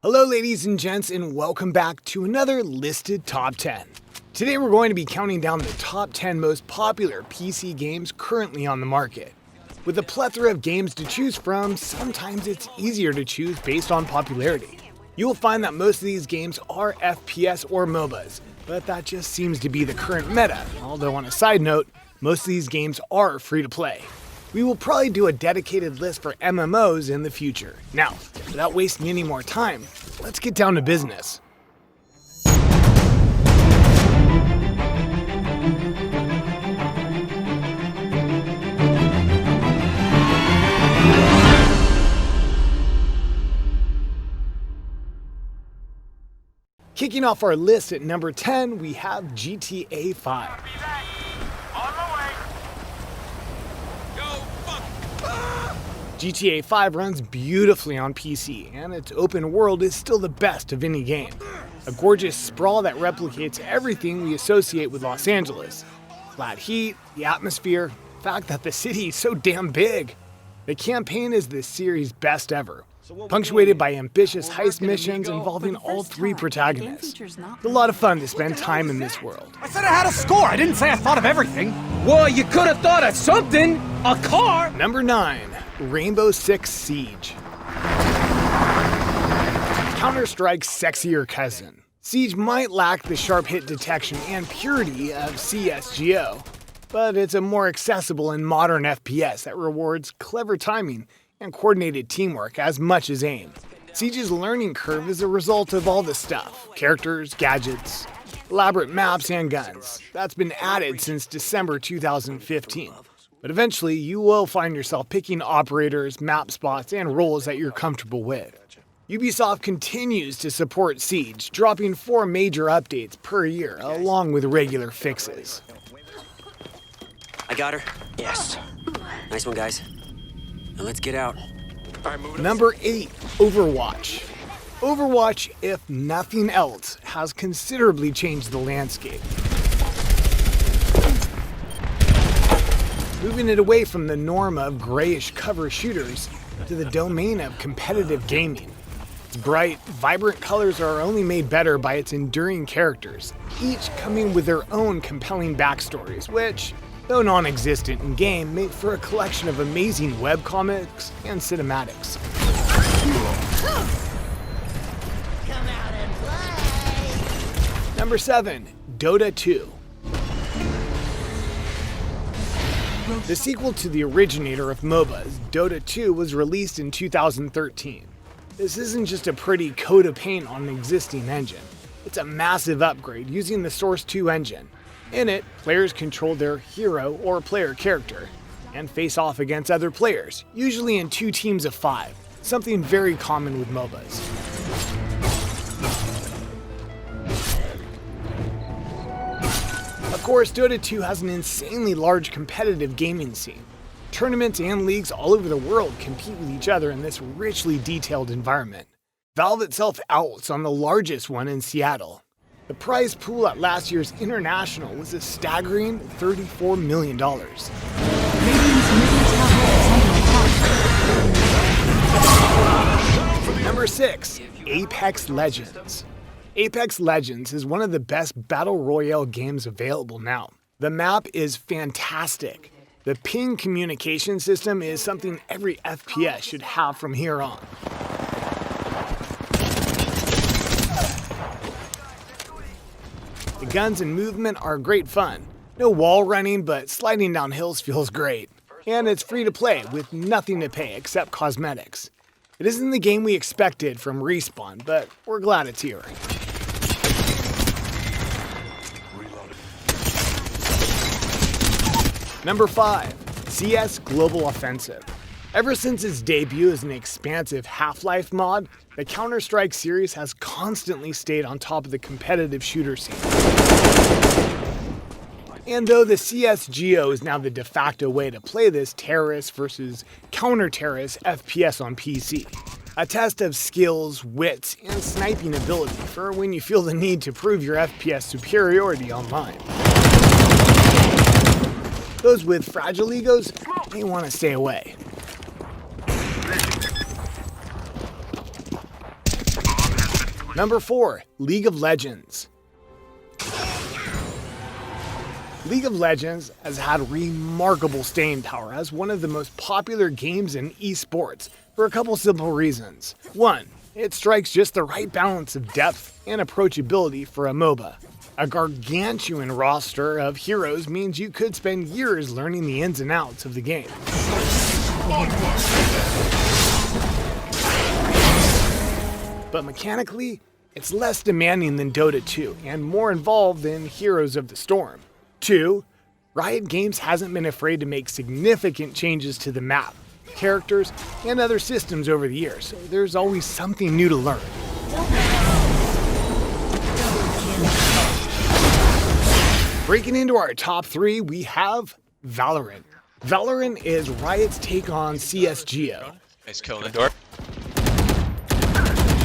Hello ladies and gents, and welcome back to another listed top 10. Today we're going to be counting down the top 10 most popular PC games currently on the market. With a plethora of games to choose from, sometimes it's easier to choose based on popularity. You will find that most of these games are FPS or MOBAs, but that just seems to be the current meta, although on a side note, most of these games are free to play. We will probably do a dedicated list for MMOs in the future. Now, without wasting any more time, let's get down to business. Kicking off our list at number 10, we have GTA 5. GTA 5 runs beautifully on PC, and its open world is still the best of any game. A gorgeous sprawl that replicates everything we associate with Los Angeles. Flat heat, the atmosphere, the fact that the city is so damn big. The campaign is the series' best ever, punctuated by ambitious heist missions involving all three protagonists. It's a lot of fun to spend time in this world. I said I had a score, I didn't say I thought of everything. Well, you could have thought of something. A car. Number 9. Rainbow Six Siege. Counter-Strike's sexier cousin. Siege might lack the sharp hit detection and purity of CSGO, but it's a more accessible and modern FPS that rewards clever timing and coordinated teamwork as much as aim. Siege's learning curve is a result of all the stuff, characters, gadgets, elaborate maps, and guns, that's been added since December 2015. But eventually, you will find yourself picking operators, map spots, and roles that you're comfortable with. Ubisoft continues to support Siege, dropping 4 major updates per year, along with regular fixes. I got her. Yes. Nice one, guys. Now let's get out. Number 8, Overwatch. Overwatch, if nothing else, has considerably changed the landscape. Moving it away from the norm of grayish cover shooters to the domain of competitive gaming. Its bright, vibrant colors are only made better by its enduring characters, each coming with their own compelling backstories, which, though non-existent in game, make for a collection of amazing webcomics and cinematics. Come out and play. Number 7, Dota 2. The sequel to the originator of MOBAs, Dota 2 was released in 2013. This isn't just a pretty coat of paint on an existing engine. It's a massive upgrade using the Source 2 engine. In it, players control their hero or player character and face off against other players, usually in 2 teams of 5, something very common with MOBAs. Of course, Dota 2 has an insanely large competitive gaming scene. Tournaments and leagues all over the world compete with each other in this richly detailed environment. Valve itself outs on the largest one in Seattle. The prize pool at last year's International was a staggering $34 million. Number 6, Apex Legends. Apex Legends is one of the best battle royale games available now. The map is fantastic. The ping communication system is something every FPS should have from here on. The guns and movement are great fun. No wall running, but sliding down hills feels great. And it's free to play with nothing to pay except cosmetics. It isn't the game we expected from Respawn, but we're glad it's here. Number 5, CS Global Offensive. Ever since its debut as an expansive Half-Life mod, the Counter-Strike series has constantly stayed on top of the competitive shooter scene. And though the CSGO is now the de facto way to play this terrorist versus counter-terrorist FPS on PC, a test of skills, wits, and sniping ability for when you feel the need to prove your FPS superiority online. Those with fragile egos may want to stay away. Number 4. League of Legends. League of Legends has had remarkable staying power as one of the most popular games in esports for a couple simple reasons. 1. It strikes just the right balance of depth and approachability for a MOBA. A gargantuan roster of heroes means you could spend years learning the ins and outs of the game. But mechanically, it's less demanding than Dota 2 and more involved than Heroes of the Storm. 2. Riot Games hasn't been afraid to make significant changes to the map, characters, and other systems over the years, so there's always something new to learn. Breaking into our top 3, we have Valorant. Valorant is Riot's take on CSGO. Nice kill in the door.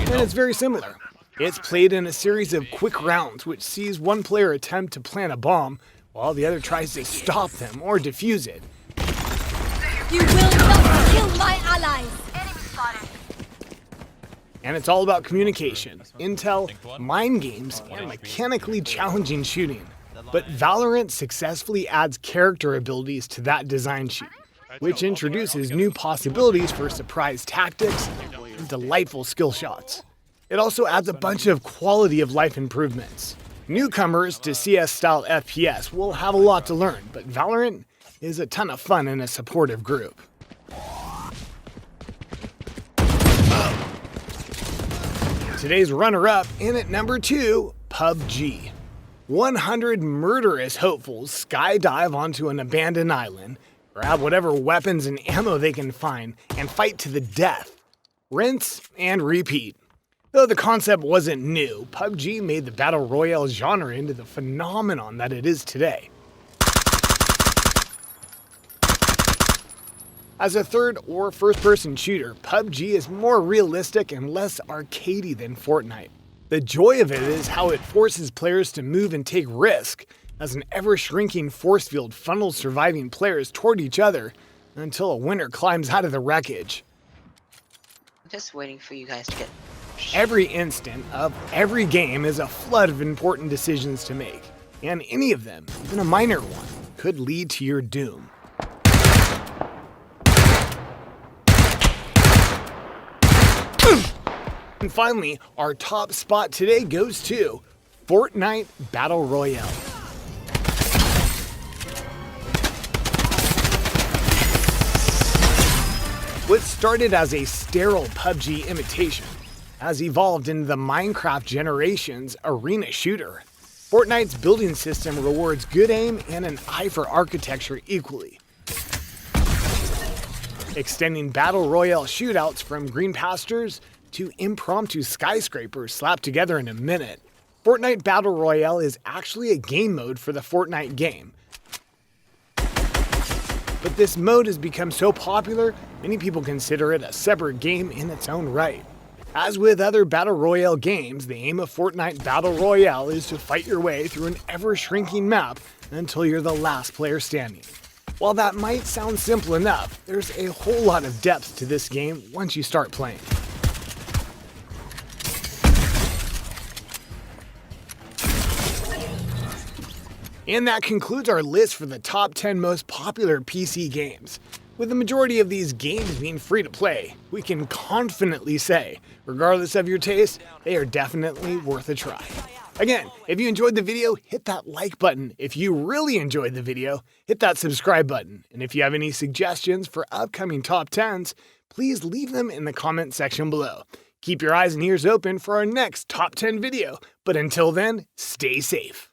And it's very similar. It's played in a series of quick rounds which sees one player attempt to plant a bomb while the other tries to stop them or defuse it. You will not kill my allies! And it's all about communication, intel, mind games, and mechanically challenging shooting. But Valorant successfully adds character abilities to that design sheet, which introduces new possibilities for surprise tactics and delightful skill shots. It also adds a bunch of quality of life improvements. Newcomers to CS-style FPS will have a lot to learn, but Valorant is a ton of fun in a supportive group. Today's runner-up, in at number 2, PUBG. 100 murderous hopefuls skydive onto an abandoned island, grab whatever weapons and ammo they can find, and fight to the death. Rinse and repeat. Though the concept wasn't new, PUBG made the Battle Royale genre into the phenomenon that it is today. As a third or first-person shooter, PUBG is more realistic and less arcadey than Fortnite. The joy of it is how it forces players to move and take risk, as an ever-shrinking force field funnels surviving players toward each other until a winner climbs out of the wreckage. I'm just waiting for you guys to get... Every instant of every game is a flood of important decisions to make, and any of them, even a minor one, could lead to your doom. And finally, our top spot today goes to Fortnite Battle Royale. What started as a sterile PUBG imitation has evolved into the Minecraft generation's arena shooter. Fortnite's building system rewards good aim and an eye for architecture equally, extending Battle Royale shootouts from green pastures to impromptu skyscrapers slapped together in a minute. Fortnite Battle Royale is actually a game mode for the Fortnite game. But this mode has become so popular, many people consider it a separate game in its own right. As with other Battle Royale games, the aim of Fortnite Battle Royale is to fight your way through an ever-shrinking map until you're the last player standing. While that might sound simple enough, there's a whole lot of depth to this game once you start playing. And that concludes our list for the top 10 most popular PC games. With the majority of these games being free to play, we can confidently say, regardless of your taste, they are definitely worth a try. Again, if you enjoyed the video, hit that like button. If you really enjoyed the video, hit that subscribe button. And if you have any suggestions for upcoming top 10s, please leave them in the comment section below. Keep your eyes and ears open for our next top 10 video. But until then, stay safe.